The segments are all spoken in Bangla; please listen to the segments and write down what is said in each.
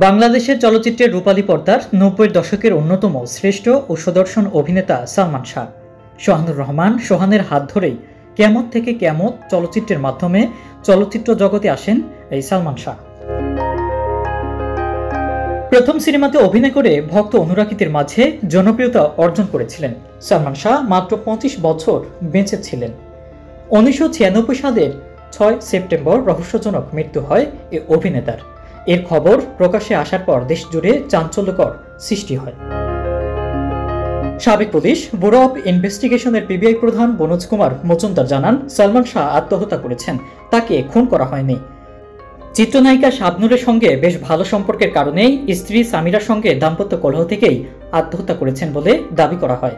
বাংলাদেশের চলচ্চিত্রের রূপালী পর্দার ৯০-এর দশকের অন্যতম শ্রেষ্ঠ ও সুদর্শন অভিনেতা সালমান শাহ। সোহানুর রহমান সোহানের হাত ধরেই কিয়ামত থেকে কিয়ামত চলচ্চিত্রের মাধ্যমে চলচ্চিত্র জগতে আসেন এই সালমান শাহ। প্রথম সিনেমাতে অভিনয় করে ভক্ত অনুরাগীদের মাঝে জনপ্রিয়তা অর্জন করেছিলেন। সালমান শাহ মাত্র ২৫ বছর বেঁচে ছিলেন। ১৯৯৬ সালের ৬ সেপ্টেম্বর রহস্যজনক মৃত্যু হয় এ অভিনেতার। এর খবর প্রকাশ্যে আসার পর দেশ জুড়ে চাঞ্চল্যকর সৃষ্টি হয়। সাবেক পুলিশ ব্যুরো অব ইনভেস্টিগেশনের পিবিআই প্রধান বনোজ কুমার মজুমদার জানান, সালমান শাহ আত্মহত্যা করেছেন, তাকে খুন করা হয়নি। চিত্রনায়িকা শাবনূরের সঙ্গে বেশ ভালো সম্পর্কের কারণেই স্ত্রী সামিরার সঙ্গে দাম্পত্য কলহ থেকেই আত্মহত্যা করেছেন বলে দাবি করা হয়।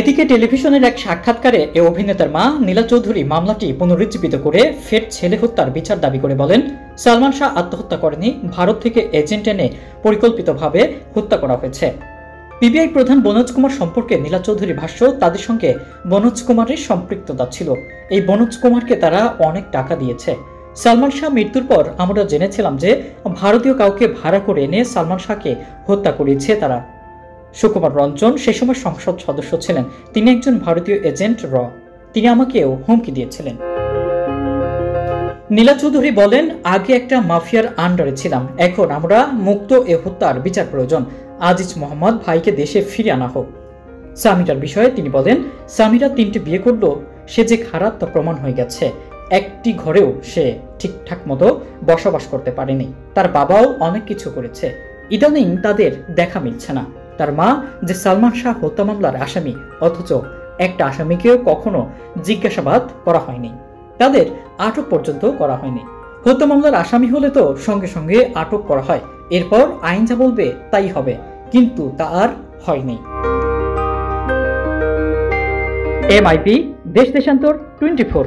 এদিকে টেলিভিশনের এক সাক্ষাৎকারে এ অভিনেতার মা নীলা চৌধুরী মামলাটি পুনরুজ্জীবিত করে ফের ছেলে হত্যার বিচার দাবি করে বলেন, সালমান শাহ আত্মহত্যা করেনি, ভারত থেকে এজেন্ট এনে পরিকল্পিতভাবে হত্যা করা হয়েছে। পিবিআই প্রধান বনোজ কুমার সম্পর্কে নীলা চৌধুরী ভাষ্য, তাদের সঙ্গে বনোজ কুমারের সম্পৃক্ততা ছিল। এই বনোজ কুমারকে তারা অনেক টাকা দিয়েছে। সালমান শাহ মৃত্যুর পর আমরা জেনেছিলাম যে ভারতীয় কাউকে ভাড়া করে এনে সালমান শাহকে হত্যা করিয়েছে তারা। সুকুমার রঞ্জন সে সময় সংসদ সদস্য ছিলেন। তিনি একজন ভারতীয় এজেন্ট তিনি আমাকেও হুমকি দিয়েছিলেন। নীলা চৌধুরী বলেন, আগে একটা মাফিয়ার আন্ডারে ছিলাম, এখন আমরা মুক্ত। এ হত্যার বিচার প্রয়োজন। আজিজ মোহাম্মদ ভাইকে দেশে ফিরে আনা হোক। সামিরার বিষয়ে তিনি বলেন, সামিরা ৩টে বিয়ে করল, সে যে খারাপ তা প্রমাণ হয়ে গেছে। একটি ঘরেও সে ঠিকঠাক মতো বসবাস করতে পারেনি। তার বাবাও অনেক কিছু করেছে, ইদানিং তাদের দেখা মিলছে না। তার মা যে সালমান শাহ হত্যা মামলার আসামি, অথচ একটা আসামিকেও কখনো জিজ্ঞাসাবাদ করা হয়নি, তাদের আটক পর্যন্ত করা হয়নি। হত্যা মামলার আসামি হলে তো সঙ্গে সঙ্গে আটক করা হয়, এরপর আইন যা বলবে তাই হবে, কিন্তু তা আর হয়নি। MIP দেশ দেশান্তর 24।